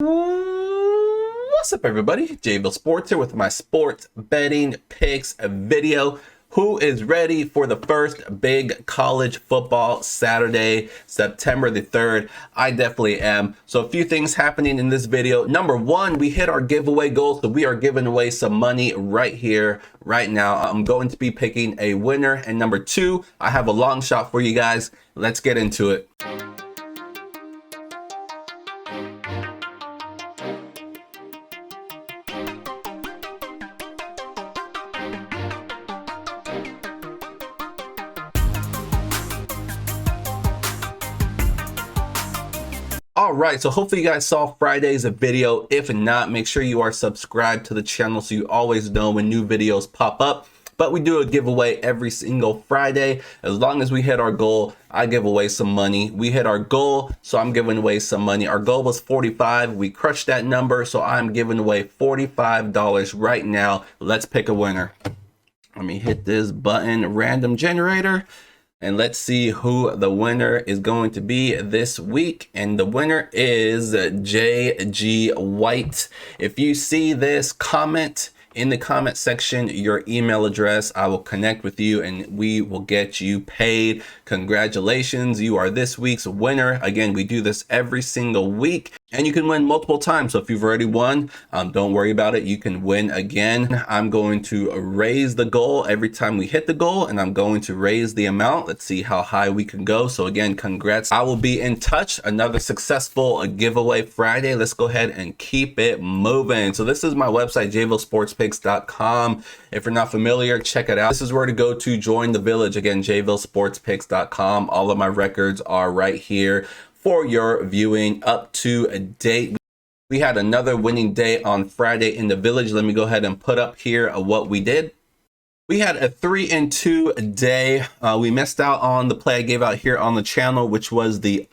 What's up, everybody? JVille Sports here with my sports betting picks video. Who is ready for the first big college football Saturday, September the 3rd? I definitely am. So a few things happening in this video. Number one, we hit our giveaway goal. So we are giving away some money right here, right now. I'm going to be picking a winner. And number two, I have a long shot for you guys. Let's get into it. All right, so hopefully you guys saw Friday's video. If not, make sure you are subscribed to the channel so you always know when new videos pop up. But we do a giveaway every single Friday. As long as we hit our goal, I give away some money. We hit our goal, so I'm giving away some money. Our goal was 45. We crushed that number, so I'm giving away $45 right now. Let's pick a winner. Let me hit this button, random generator. And let's see who the winner is going to be this week. And the winner is JG White. If you see this, comment in the comment section your email address. I will connect with you and we will get you paid. Congratulations, you are this week's winner. Again, we do this every single week and you can win multiple times. So if you've already won, don't worry about it. You can win again. I'm going to raise the goal every time we hit the goal, and I'm going to raise the amount. Let's see how high we can go. So again, congrats. I will be in touch. Another successful giveaway Friday. Let's go ahead and keep it moving. So this is my website, jvillesportspicks.com. If you're not familiar, check it out. This is where to go to join the village. Again, jvillesportspicks.com. All of my records are right here for your viewing up to date. We had another winning day on Friday in the village. Let me go ahead and put up here what we did. We had a 3-2 day. We missed out on the play I gave out here on the channel, which was the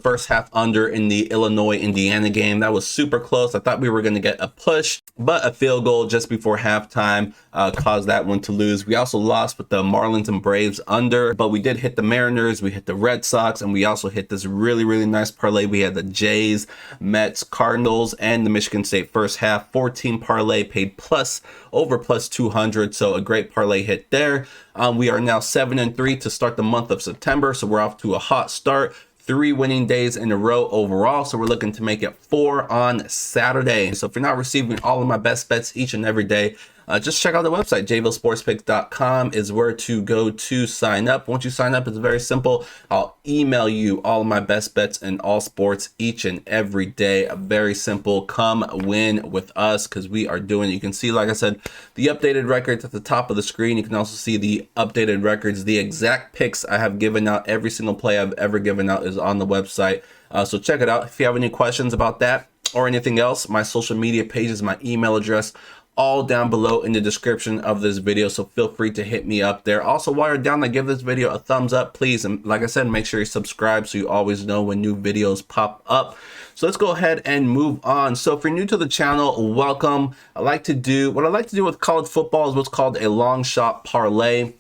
first half under in the Illinois-Indiana game. That was super close. I thought we were going to get a push, but a field goal just before halftime caused that one to lose. We also lost with the Marlins and Braves under, but we did hit the Mariners, we hit the Red Sox, and we also hit this really, really nice parlay. We had the Jays, Mets, Cardinals, and the Michigan State first half 14 parlay, paid over plus 200. So a great parlay hit there. We are now 7-3 to start the month of September, so we're off to a hot start. 3 winning days in a row overall, so we're looking to make it 4 on Saturday. So if you're not receiving all of my best bets each and every day, just check out the website. jvillesportspicks.com is where to go to sign up. Once you sign up, it's very simple. I'll email you all of my best bets in all sports each and every day. Very simple. Come win with us because we are doing it. You can see, like I said, the updated records at the top of the screen. You can also see the updated records. The exact picks I have given out, every single play I've ever given out is on the website. So check it out. If you have any questions about that or anything else, my social media pages, my email address, all down below in the description of this video, so feel free to hit me up there. Also, while you're down there, give this video a thumbs up, please, and like I said, make sure you subscribe so you always know when new videos pop up. So let's go ahead and move on. So if you're new to the channel, welcome. What I like to do with college football is what's called a long shot parlay,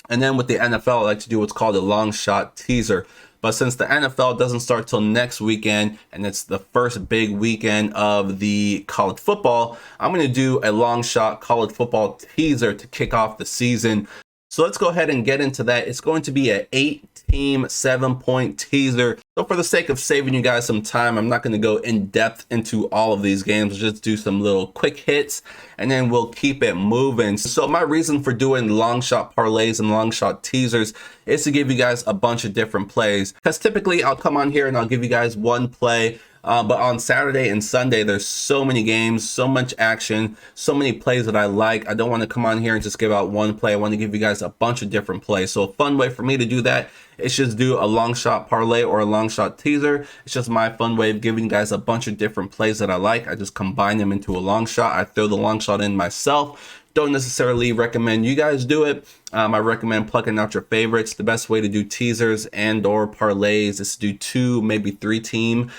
and then with the NFL, I like to do what's called a long shot teaser. But since the NFL doesn't start till next weekend, and it's the first big weekend of the college football, I'm going to do a long shot college football teaser to kick off the season. So let's go ahead and get into that. It's going to be an 8-team, 7-point teaser. So for the sake of saving you guys some time, I'm not going to go in depth into all of these games. We'll just do some little quick hits and then we'll keep it moving. So my reason for doing long shot parlays and long shot teasers is to give you guys a bunch of different plays. Because typically I'll come on here and I'll give you guys one play. But on Saturday and Sunday, there's so many games, so much action, so many plays that I like. I don't want to come on here and just give out one play. I want to give you guys a bunch of different plays. So a fun way for me to do that is just do a long shot parlay or a long shot teaser. It's just my fun way of giving you guys a bunch of different plays that I like. I just combine them into a long shot. I throw the long shot in myself. Don't necessarily recommend you guys do it. I recommend plucking out your favorites. The best way to do teasers and or parlays is to do 2, maybe 3 team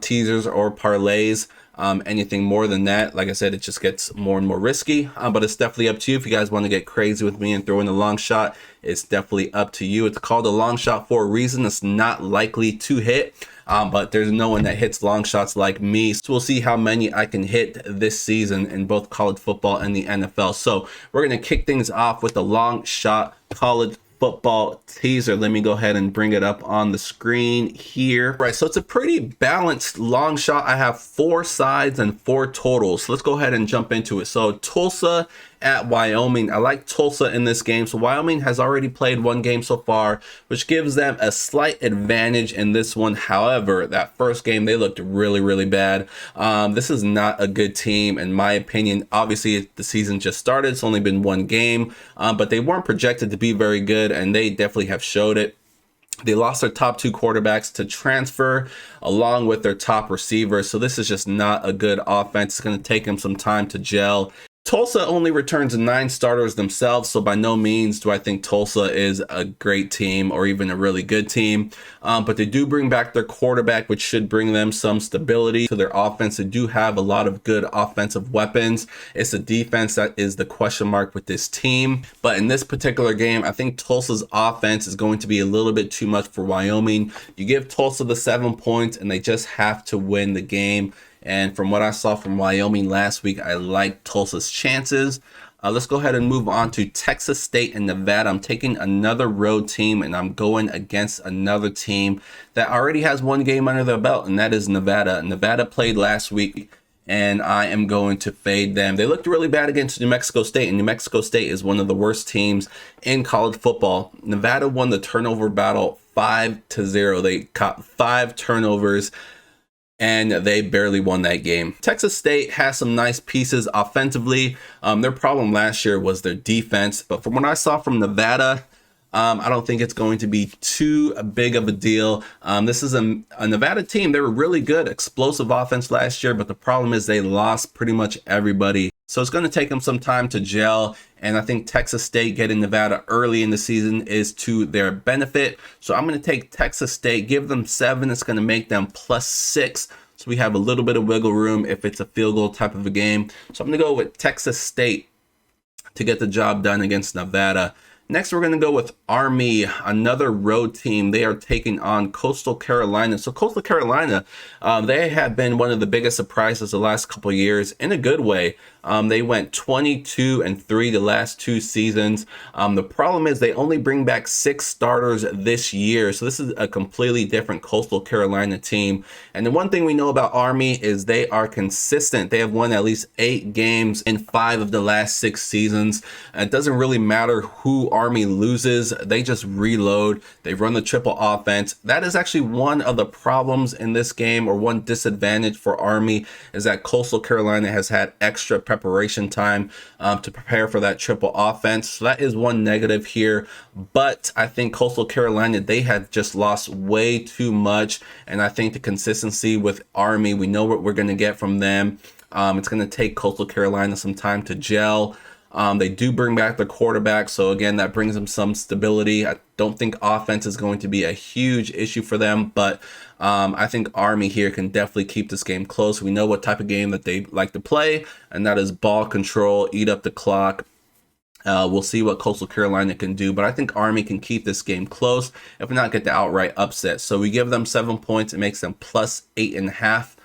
teasers or parlays. Anything more than that, like I said, it just gets more and more risky, but it's definitely up to you. If you guys want to get crazy with me and throw in a long shot, it's definitely up to you. It's called a long shot for a reason. It's not likely to hit, but there's no one that hits long shots like me. So we'll see how many I can hit this season in both college football and the NFL. So we're going to kick things off with the long shot college football teaser. Let me go ahead and bring it up on the screen here. Right, so it's a pretty balanced long shot. I have 4 sides and 4 totals. So let's go ahead and jump into it. So Tulsa at Wyoming. I like Tulsa in this game. So Wyoming has already played 1 game so far, which gives them a slight advantage in this one. However, that first game, they looked really bad. This is not a good team, in my opinion. Obviously, the season just started. It's only been 1 game, but they weren't projected to be very good, and they definitely have showed it. They lost their top 2 quarterbacks to transfer along with their top receivers. So this is just not a good offense. It's going to take them some time to gel. Tulsa only returns 9 starters themselves, so by no means do I think Tulsa is a great team or even a really good team, but they do bring back their quarterback, which should bring them some stability to their offense. They do have a lot of good offensive weapons. It's the defense that is the question mark with this team, but in this particular game, I think Tulsa's offense is going to be a little bit too much for Wyoming. You give Tulsa the 7 points and they just have to win the game. And from what I saw from Wyoming last week, I like Tulsa's chances. Let's go ahead and move on to Texas State and Nevada. I'm taking another road team and I'm going against another team that already has 1 game under their belt, and that is Nevada. Nevada played last week and I am going to fade them. They looked really bad against New Mexico State, and New Mexico State is one of the worst teams in college football. Nevada won the turnover battle 5-0. They caught 5 turnovers and they barely won that game. Texas State has some nice pieces offensively. Their problem last year was their defense, but from what I saw from Nevada, I don't think it's going to be too big of a deal. This is a Nevada team. They were really good, explosive offense last year, but the problem is they lost pretty much everybody. So it's going to take them some time to gel, and I think Texas State getting Nevada early in the season is to their benefit. So I'm going to take Texas State, give them 7. It's going to make them +6. So we have a little bit of wiggle room if it's a field goal type of a game. So I'm going to go with Texas State to get the job done against Nevada. Next, we're going to go with Army, another road team. They are taking on Coastal Carolina. So Coastal Carolina, they have been one of the biggest surprises the last couple of years in a good way. They went 22-3 the last 2 seasons. The problem is they only bring back 6 starters this year. So this is a completely different Coastal Carolina team. And the one thing we know about Army is they are consistent. They have won at least 8 games in 5 of the last 6 seasons. It doesn't really matter who Army loses. They just reload. They run the triple offense. That is actually one of the problems in this game, or one disadvantage for Army, is that Coastal Carolina has had extra preparation time to prepare for that triple offense. So that is one negative here. But I think Coastal Carolina, they have just lost way too much. And I think the consistency with Army, we know what we're going to get from them. It's going to take Coastal Carolina some time to gel. They do bring back their quarterback, so again, that brings them some stability. I don't think offense is going to be a huge issue for them, but I think Army here can definitely keep this game close. We know what type of game that they like to play, and that is ball control, eat up the clock. We'll see what Coastal Carolina can do, but I think Army can keep this game close, if not get the outright upset. So we give them 7 points. It makes them +8.5.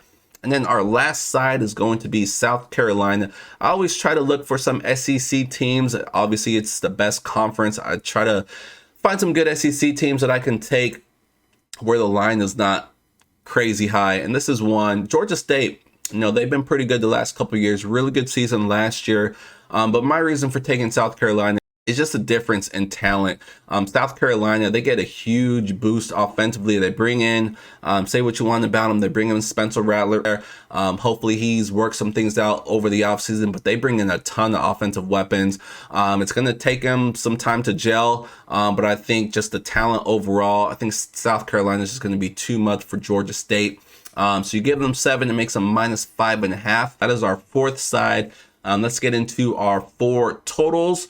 And then our last side is going to be South Carolina. I always try to look for some SEC teams. Obviously, it's the best conference. I try to find some good SEC teams that I can take where the line is not crazy high. And this is one. Georgia State, you know, they've been pretty good the last couple of years. Really good season last year. But my reason for taking South Carolina is just a difference in talent. South Carolina, they get a huge boost offensively. They bring in, say what you want about them, they bring in Spencer Rattler. Hopefully he's worked some things out over the offseason, but they bring in a ton of offensive weapons. It's going to take them some time to gel, but I think just the talent overall, I think South Carolina is just going to be too much for Georgia State. So you give them 7, it makes them -5.5. That is our fourth side. Let's get into our 4 totals.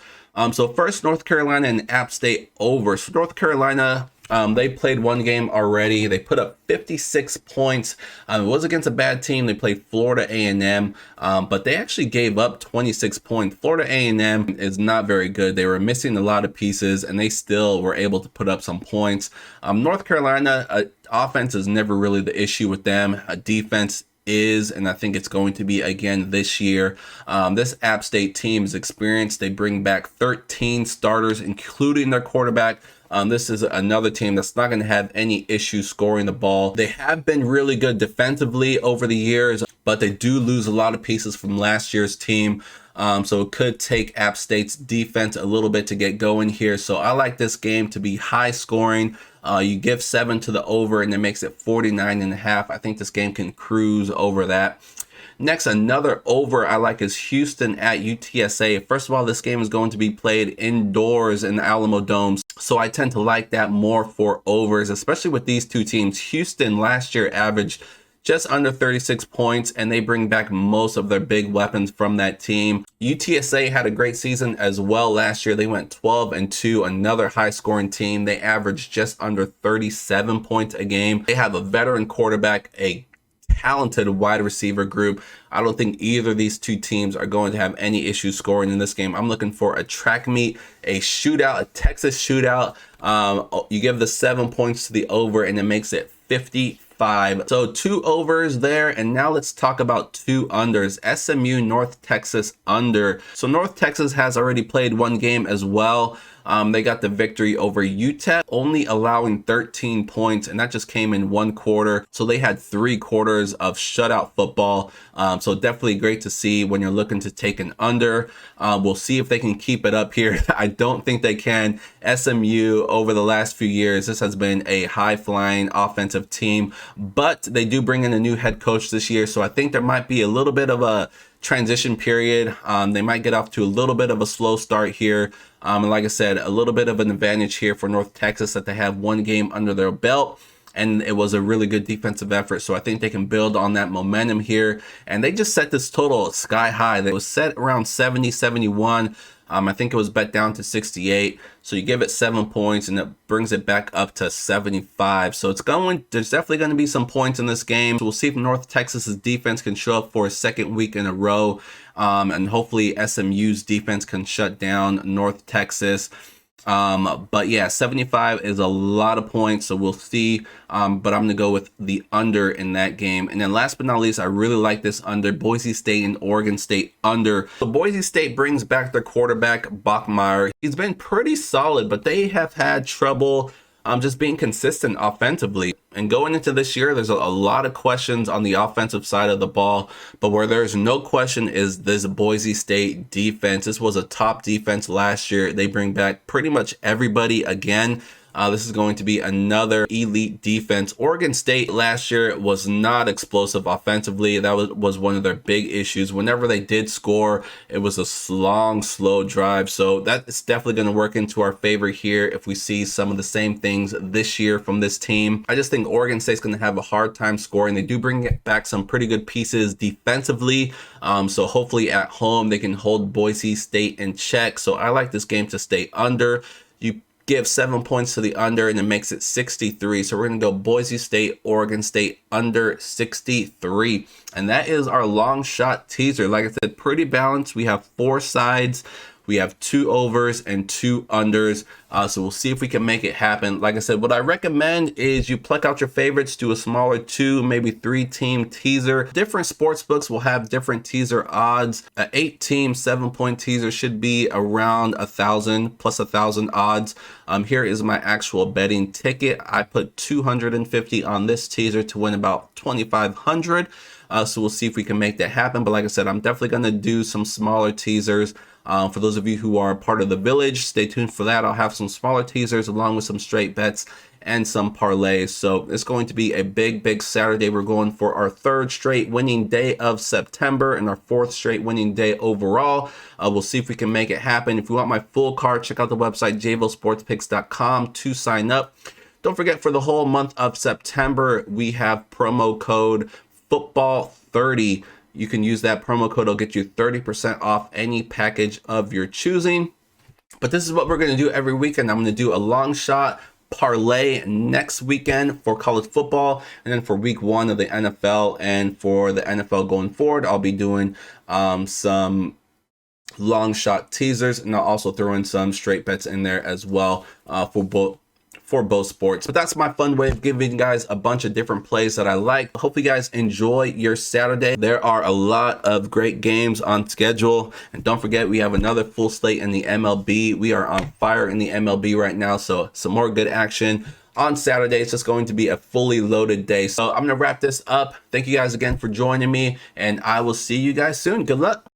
So first, North Carolina and App State over. So North Carolina, they played one game already. They put up 56 points. It was against a bad team. They played Florida A&M, but they actually gave up 26 points. Florida A&M is not very good. They were missing a lot of pieces, and they still were able to put up some points. North Carolina, offense is never really the issue with them. Defense is, and I think it's going to be again this year. This App State team is experienced. They bring back 13 starters, including their quarterback. This is another team that's not going to have any issues scoring the ball. They have been really good defensively over the years, but they do lose a lot of pieces from last year's team. So it could take App State's defense a little bit to get going here. So I like this game to be high scoring. You give 7 to the over, and it makes it 49.5. I think this game can cruise over that. Next, another over I like is Houston at UTSA. First of all, this game is going to be played indoors in the Alamo Dome, so I tend to like that more for overs, especially with these two teams. Houston last year averaged just under 36 points, and they bring back most of their big weapons from that team. UTSA had a great season as well last year. They went 12-2, another high-scoring team. They averaged just under 37 points a game. They have a veteran quarterback, a talented wide receiver group. I don't think either of these two teams are going to have any issues scoring in this game. I'm looking for a track meet, a shootout, a Texas shootout. You give the 7 points to the over, and it makes it 55. So 2 overs there, and now let's talk about 2 unders. SMU North Texas under. So North Texas has already played one game as well. They got the victory over UTEP, only allowing 13 points, and that just came in one quarter. So they had 3 quarters of shutout football. So definitely great to see when you're looking to take an under. We'll see if they can keep it up here. I don't think they can. SMU over the last few years, this has been a high-flying offensive team, but they do bring in a new head coach this year. So I think there might be a little bit of a transition period. They might get off to a little bit of a slow start here. And like I said, a little bit of an advantage here for North Texas that they have one game under their belt, and it was a really good defensive effort. So I think they can build on that momentum here. And they just set this total sky high. It was set around 70, 71. I think it was bet down to 68. So you give it 7 points, and it brings it back up to 75. So there's definitely going to be some points in this game. So we'll see if North Texas's defense can show up for a second week in a row. And hopefully SMU's defense can shut down North Texas. But yeah, 75 is a lot of points, so we'll see. But I'm going to go with the under in that game. And then last but not least, I really like this under, Boise State and Oregon State under. So Boise State brings back their quarterback, Bachmeier. He's been pretty solid, but they have had trouble just being consistent offensively. And going into this year, there's a lot of questions on the offensive side of the ball, but where there's no question is this Boise State defense. This was a top defense last year. They bring back pretty much everybody again. This is going to be another elite defense. Oregon State last year was not explosive offensively. That was one of their big issues. Whenever they did score, it was a long, slow drive. So that is definitely going to work into our favor here if we see some of the same things this year from this team. I just think Oregon State's going to have a hard time scoring. They do bring back some pretty good pieces defensively. So hopefully at home they can hold Boise State in check. So I like this game to stay under. You give 7 points to the under, and it makes it 63. So we're going to go Boise State, Oregon State under 63. And that is our long shot teaser. Like I said, pretty balanced. We have 4 sides. We have 2 overs and 2 unders. So we'll see if we can make it happen. Like I said, what I recommend is you pluck out your favorites, do a smaller 2, maybe 3 team teaser. Different sports books will have different teaser odds. An 8 team 7-point teaser should be around 1,000 plus 1,000 odds. Here is my actual betting ticket. I put 250 on this teaser to win about 2,500. So we'll see if we can make that happen. But like I said, I'm definitely going to do some smaller teasers. For those of you who are part of the village, stay tuned for that. I'll have some smaller teasers along with some straight bets and some parlays. So it's going to be a big Saturday. We're going for our 3rd straight winning day of September and our 4th straight winning day overall. We'll see if we can make it happen. If you want my full card, check out the website jvosportspicks.com to sign up. Don't forget, for the whole month of September, we have promo code football30. You can use that promo code. It'll get you 30% off any package of your choosing. But this is what we're going to do every weekend. I'm going to do a long shot parlay next weekend for college football, and then for week 1 of the NFL. And for the NFL going forward, I'll be doing some long shot teasers, and I'll also throw in some straight bets in there as well for both sports. But that's my fun way of giving you guys a bunch of different plays that I like. Hope you guys enjoy your Saturday. There are a lot of great games on schedule, and don't forget we have another full slate in the MLB. We are on fire in the MLB right now, so some more good action on Saturday. It's just going to be a fully loaded day. So I'm gonna wrap this up. Thank you guys again for joining me, and I will see you guys soon. Good luck.